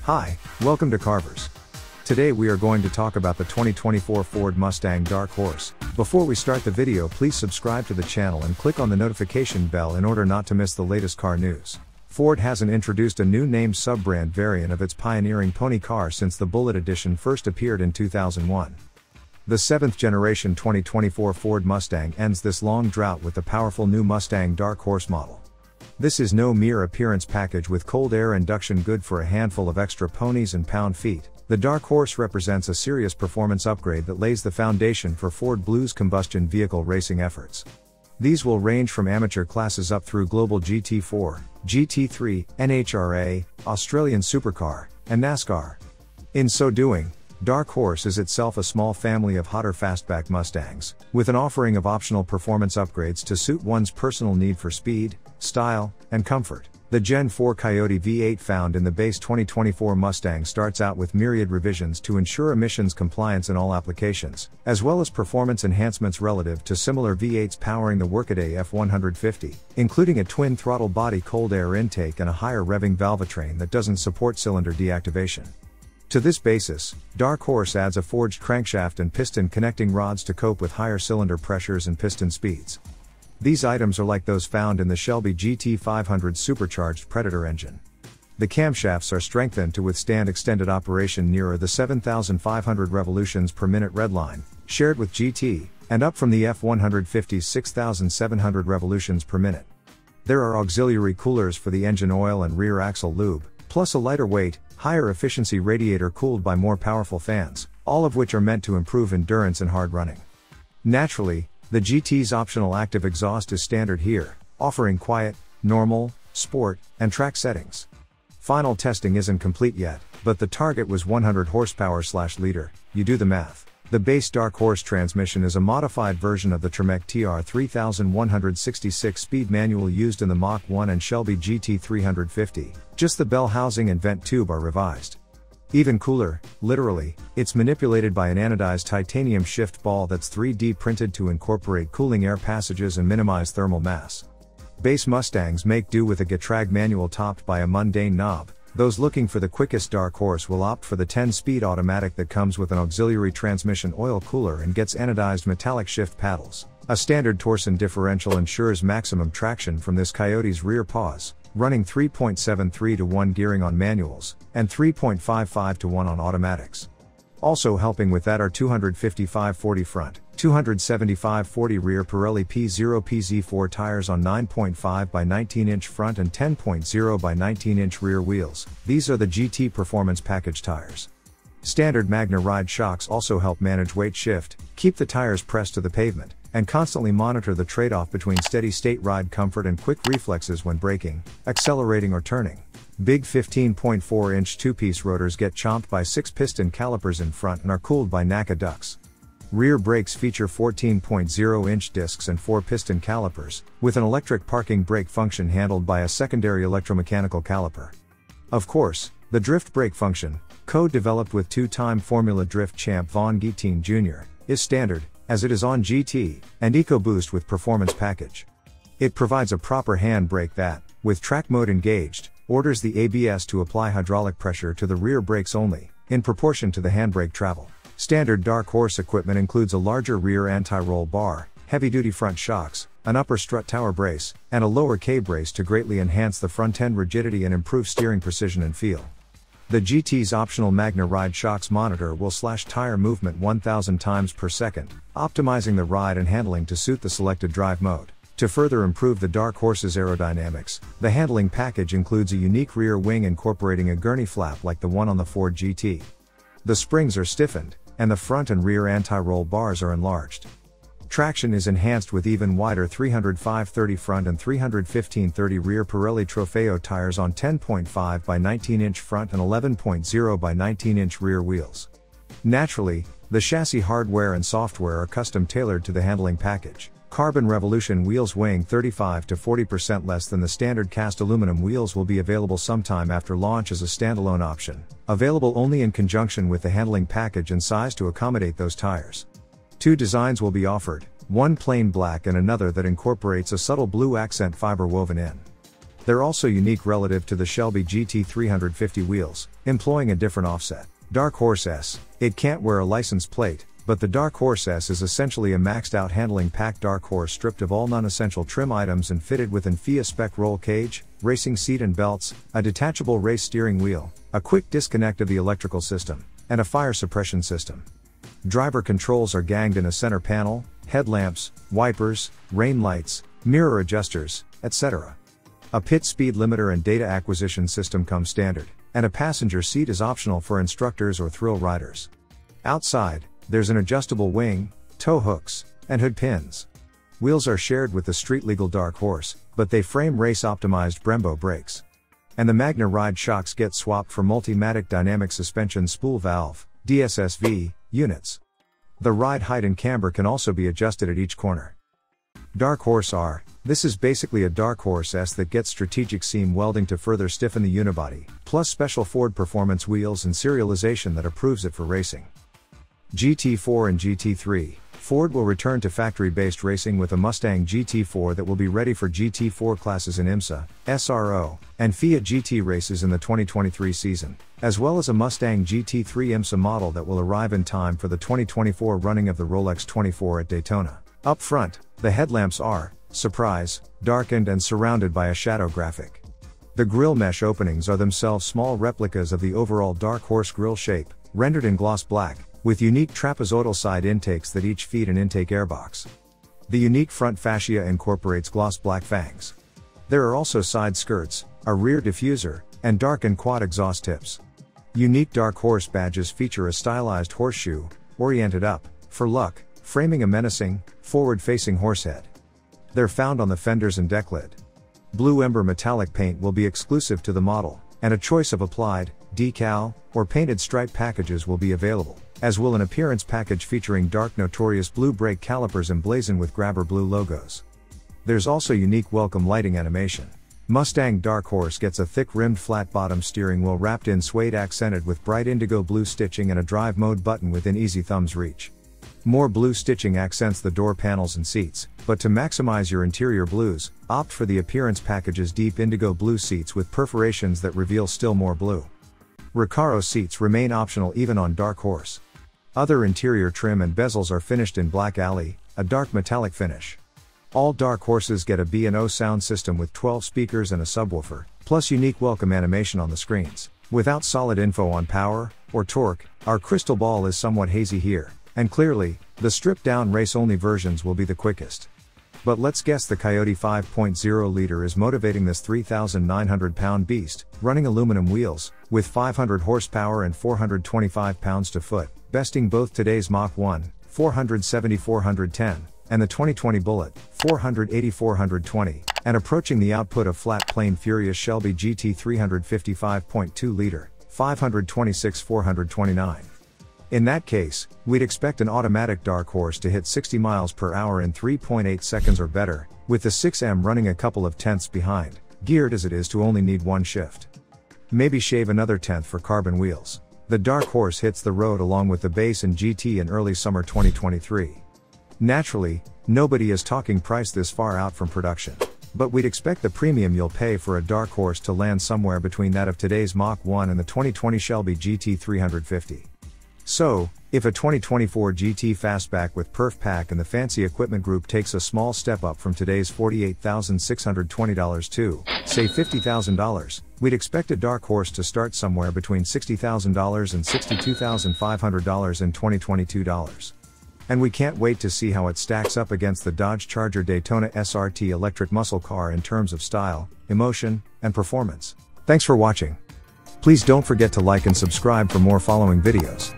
Hi, welcome to Carvers. Today we are going to talk about the 2024 Ford Mustang Dark Horse. Before we start the video, please subscribe to the channel and click on the notification bell in order not to miss the latest car news. Ford hasn't introduced a new named sub-brand variant of its pioneering pony car since the Bullet Edition first appeared in 2001. The 7th generation 2024 Ford Mustang ends this long drought with the powerful new Mustang Dark Horse model. This is no mere appearance package with cold air induction good for a handful of extra ponies and pound-feet. The Dark Horse represents a serious performance upgrade that lays the foundation for Ford Blue's combustion vehicle racing efforts. These will range from amateur classes up through global GT4, GT3, NHRA, Australian Supercar, and NASCAR. In so doing, Dark Horse is itself a small family of hotter fastback Mustangs, with an offering of optional performance upgrades to suit one's personal need for speed, style, and comfort. The Gen 4 Coyote V8 found in the base 2024 Mustang starts out with myriad revisions to ensure emissions compliance in all applications, as well as performance enhancements relative to similar V8s powering the workaday F150, including a twin-throttle body cold air intake and a higher revving valvetrain that doesn't support cylinder deactivation. To this basis, Dark Horse adds a forged crankshaft and piston connecting rods to cope with higher cylinder pressures and piston speeds. These items are like those found in the Shelby GT500 supercharged Predator engine. The camshafts are strengthened to withstand extended operation nearer the 7,500 revolutions per minute redline, shared with GT, and up from the F150's 6,700 revolutions per minute. There are auxiliary coolers for the engine oil and rear axle lube, plus a lighter weight, higher efficiency radiator cooled by more powerful fans, all of which are meant to improve endurance and hard running. Naturally, the GT's optional active exhaust is standard here, offering quiet, normal, sport, and track settings. Final testing isn't complete yet, but the target was 100 horsepower/liter, you do the math. The base Dark Horse transmission is a modified version of the Tremec TR 3166 speed manual used in the Mach 1 and Shelby GT350, just the bell housing and vent tube are revised. Even cooler, literally, it's manipulated by an anodized titanium shift ball that's 3D printed to incorporate cooling air passages and minimize thermal mass. Base Mustangs make do with a Getrag manual topped by a mundane knob. Those looking for the quickest Dark Horse will opt for the 10-speed automatic that comes with an auxiliary transmission oil cooler and gets anodized metallic shift paddles. A standard torsion differential ensures maximum traction from this Coyote's rear paws, running 3.73 to 1 gearing on manuals, and 3.55 to 1 on automatics. Also helping with that are 255/40 front, 275/40 rear Pirelli P0PZ4 tires on 9.5 by 19-inch front and 10.0 by 19-inch rear wheels. These are the GT Performance Package tires. Standard Magna Ride shocks also help manage weight shift, keep the tires pressed to the pavement, and constantly monitor the trade-off between steady-state ride comfort and quick reflexes when braking, accelerating or turning. Big 15.4-inch two-piece rotors get chomped by 6 piston calipers in front and are cooled by NACA ducts. Rear brakes feature 14.0-inch discs and 4 piston calipers, with an electric parking brake function handled by a secondary electromechanical caliper. Of course, the drift brake function, co-developed with two-time Formula Drift champ Vaughn Gittin Jr., is standard, as it is on GT, and EcoBoost with Performance Package. It provides a proper hand brake that, with track mode engaged, orders the ABS to apply hydraulic pressure to the rear brakes only, in proportion to the handbrake travel. Standard Dark Horse equipment includes a larger rear anti-roll bar, heavy-duty front shocks, an upper strut tower brace, and a lower K-brace to greatly enhance the front-end rigidity and improve steering precision and feel. The GT's optional Magna Ride shocks monitor will slash tire movement 1,000 times per second, optimizing the ride and handling to suit the selected drive mode. To further improve the Dark Horse's aerodynamics, the handling package includes a unique rear wing incorporating a gurney flap like the one on the Ford GT. The springs are stiffened, and the front and rear anti-roll bars are enlarged. Traction is enhanced with even wider 305/30 front and 315/30 rear Pirelli Trofeo tires on 10.5 by 19-inch front and 11.0 by 19-inch rear wheels. Naturally, the chassis hardware and software are custom tailored to the handling package. Carbon Revolution wheels weighing 35 to 40% less than the standard cast aluminum wheels will be available sometime after launch as a standalone option, available only in conjunction with the handling package and size to accommodate those tires. 2 designs will be offered, one plain black and another that incorporates a subtle blue accent fiber woven in. They're also unique relative to the Shelby GT350 wheels, employing a different offset. Dark Horse S. It can't wear a license plate, but the Dark Horse S is essentially a maxed-out handling pack Dark Horse stripped of all non-essential trim items and fitted with an FIA spec roll cage, racing seat and belts, a detachable race steering wheel, a quick disconnect of the electrical system, and a fire suppression system. Driver controls are ganged in a center panel, headlamps, wipers, rain lights, mirror adjusters, etc. A pit speed limiter and data acquisition system come standard, and a passenger seat is optional for instructors or thrill riders. Outside, there's an adjustable wing, tow hooks, and hood pins. Wheels are shared with the street-legal Dark Horse, but they frame race-optimized Brembo brakes. And the Magna Ride shocks get swapped for Multimatic Dynamic Suspension Spool Valve, DSSV, units. The ride height and camber can also be adjusted at each corner. Dark Horse R. This is basically a Dark Horse S that gets strategic seam welding to further stiffen the unibody, plus special Ford performance wheels and serialization that approves it for racing. GT4 and GT3. Ford will return to factory-based racing with a Mustang GT4 that will be ready for GT4 classes in IMSA, SRO, and FIA GT races in the 2023 season, as well as a Mustang GT3 IMSA model that will arrive in time for the 2024 running of the Rolex 24 at Daytona. Up front, the headlamps are, surprise, darkened and surrounded by a shadow graphic. The grille mesh openings are themselves small replicas of the overall Dark Horse grille shape, rendered in gloss black, with unique trapezoidal side intakes that each feed an intake airbox. The unique front fascia incorporates gloss black fangs. There are also side skirts, a rear diffuser, and dark and quad exhaust tips. Unique Dark Horse badges feature a stylized horseshoe, oriented up, for luck, framing a menacing, forward-facing horsehead. They're found on the fenders and deck lid. Blue Ember metallic paint will be exclusive to the model, and a choice of applied, decal, or painted stripe packages will be available, as will an appearance package featuring dark Notorious blue brake calipers emblazoned with grabber blue logos. There's also unique welcome lighting animation. Mustang Dark Horse gets a thick-rimmed flat-bottom steering wheel wrapped in suede accented with bright indigo blue stitching and a drive mode button within easy thumb's reach. More blue stitching accents the door panels and seats, but to maximize your interior blues, opt for the appearance package's deep indigo blue seats with perforations that reveal still more blue. Recaro seats remain optional even on Dark Horse. Other interior trim and bezels are finished in black alley, a dark metallic finish. All Dark Horses get a B&O sound system with 12 speakers and a subwoofer, plus unique welcome animation on the screens. Without solid info on power or torque, our crystal ball is somewhat hazy here, and clearly, the stripped-down race-only versions will be the quickest. But let's guess the Coyote 5.0 liter is motivating this 3,900-pound beast, running aluminum wheels, with 500 horsepower and 425 pounds to foot, besting both today's Mach 1, 470-410, and the 2020 Bullet, 480-420, and approaching the output of flat plane furious Shelby GT 355.2 liter, 526-429. In that case, we'd expect an automatic Dark Horse to hit 60 miles per hour in 3.8 seconds or better, with the 6M running a couple of tenths behind, geared as it is to only need one shift. Maybe shave another tenth for carbon wheels. The Dark Horse hits the road along with the base and GT in early summer 2023. Naturally, nobody is talking price this far out from production. But we'd expect the premium you'll pay for a Dark Horse to land somewhere between that of today's Mach 1 and the 2020 Shelby GT 350. So, if a 2024 GT Fastback with Perf Pack and the Fancy Equipment Group takes a small step up from today's $48,620 to, say $50,000, we'd expect a Dark Horse to start somewhere between $60,000 and $62,500 in 2022 dollars. And we can't wait to see how it stacks up against the Dodge Charger Daytona SRT electric muscle car in terms of style, emotion, and performance. Thanks for watching. Please don't forget to like and subscribe for more following videos.